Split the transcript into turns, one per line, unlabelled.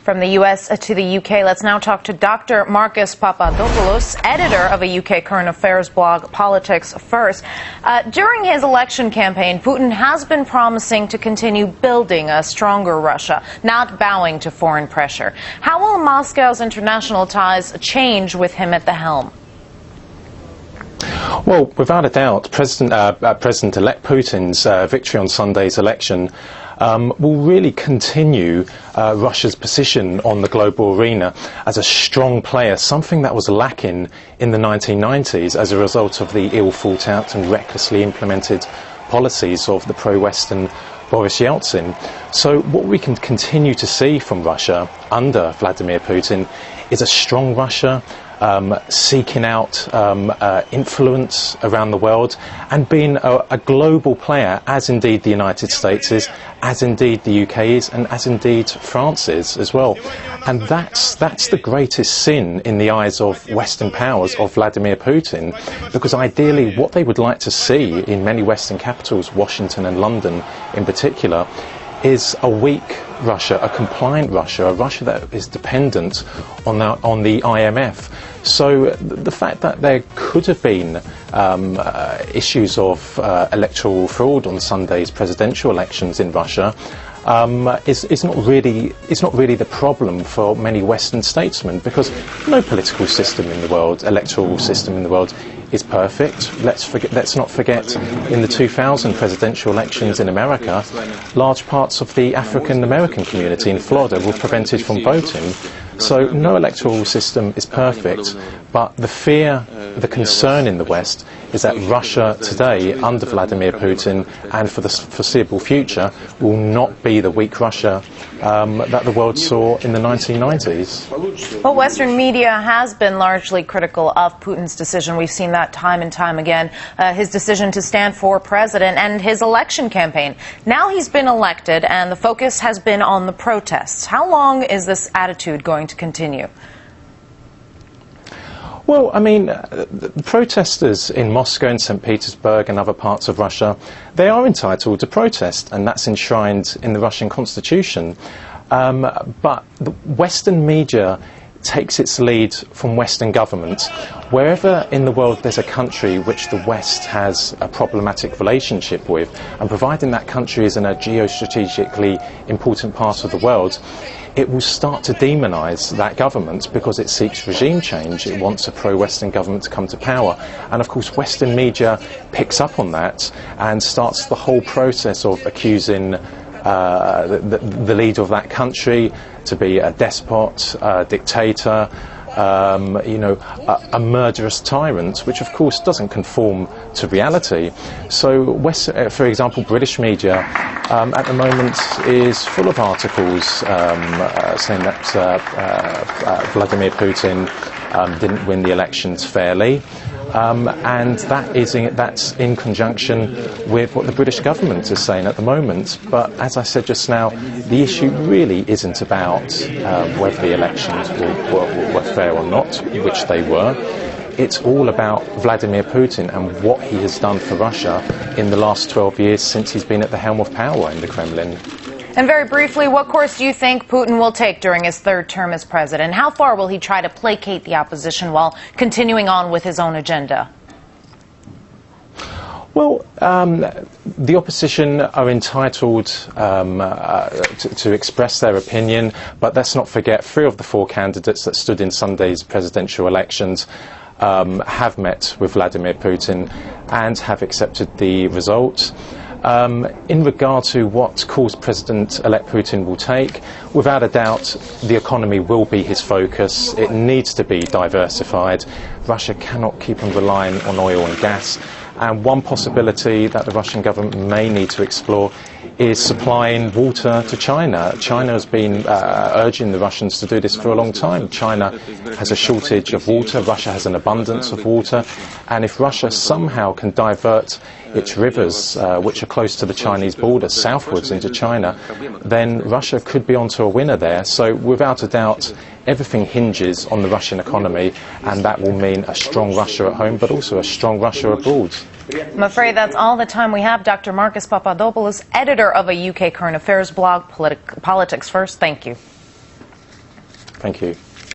From the U.S. to the U.K., let's now talk to Dr. Marcus Papadopoulos, editor of a U.K. current affairs blog, Politics First. During his election campaign, Putin has been promising to continue building a stronger Russia, not bowing to foreign pressure. How will Moscow's international ties change with him at the helm?
Well, without a doubt, President-elect Putin's victory on Sunday's election will really continue Russia's position on the global arena as a strong player, something that was lacking in the 1990s as a result of the ill-thought-out and recklessly implemented policies of the pro-Western Boris Yeltsin. So what we can continue to see from Russia under Vladimir Putin is a strong Russia, seeking out influence around the world and being a global player, as indeed the United States is, as indeed the UK is, and as indeed France is as well. And that's the greatest sin in the eyes of Western powers, of Vladimir Putin, because ideally what they would like to see in many Western capitals, Washington and London in particular, is a weak Russia, a compliant Russia, a Russia that is dependent on the IMF. So the fact that there could have been issues of electoral fraud on Sunday's presidential elections in Russia is not really the problem for many Western statesmen, because no political system in the world, electoral system in the world, is perfect. Let's not forget, in the 2000 presidential elections in America, large parts of the African American community in Florida were prevented from voting. So no electoral system is perfect, but the fear, the concern in the West is that Russia today, under Vladimir Putin and for the foreseeable future, will not be the weak Russia that the world saw in the 1990s.
Well, Western media has been largely critical of Putin's decision. We've seen that time and time again, his decision to stand for president and his election campaign. Now he's been elected and the focus has been on the protests. How long is this attitude going to continue?
Well, I mean, the protesters in Moscow and St. Petersburg and other parts of Russia, they are entitled to protest, and that's enshrined in the Russian constitution. But the Western media takes its lead from Western governments. Wherever in the world there's a country which the West has a problematic relationship with, and providing that country is in a geostrategically important part of the world, it will start to demonise that government because it seeks regime change. It wants a pro-Western government to come to power. And of course Western media picks up on that and starts the whole process of accusing the leader of that country to be a despot, a dictator, a murderous tyrant, which of course doesn't conform to reality. So, for example, British media at the moment is full of articles saying that Vladimir Putin didn't win the elections fairly. And that's in conjunction with what the British government is saying at the moment. But as I said just now, the issue really isn't about whether the elections were fair or not, which they were. It's all about Vladimir Putin and what he has done for Russia in the last 12 years since he's been at the helm of power in the Kremlin.
And very briefly, what course do you think Putin will take during his third term as president? How far will he try to placate the opposition while continuing on with his own agenda?
Well, the opposition are entitled to express their opinion, but let's not forget 3 of the 4 candidates that stood in Sunday's presidential elections have met with Vladimir Putin and have accepted the result. In regard to what course President-elect Putin will take, without a doubt the economy will be his focus. It needs to be diversified. Russia cannot keep on relying on oil and gas. And one possibility that the Russian government may need to explore is supplying water to China. China has been urging the Russians to do this for a long time. China has a shortage of water, Russia has an abundance of water, and if Russia somehow can divert its rivers, which are close to the Chinese border, southwards into China, then Russia could be onto a winner there. So without a doubt, everything hinges on the Russian economy, and that will mean a strong Russia at home, but also a strong Russia abroad.
I'm afraid that's all the time we have. Dr. Marcus Papadopoulos, editor of a UK current affairs blog, Politics First, thank you.
Thank you.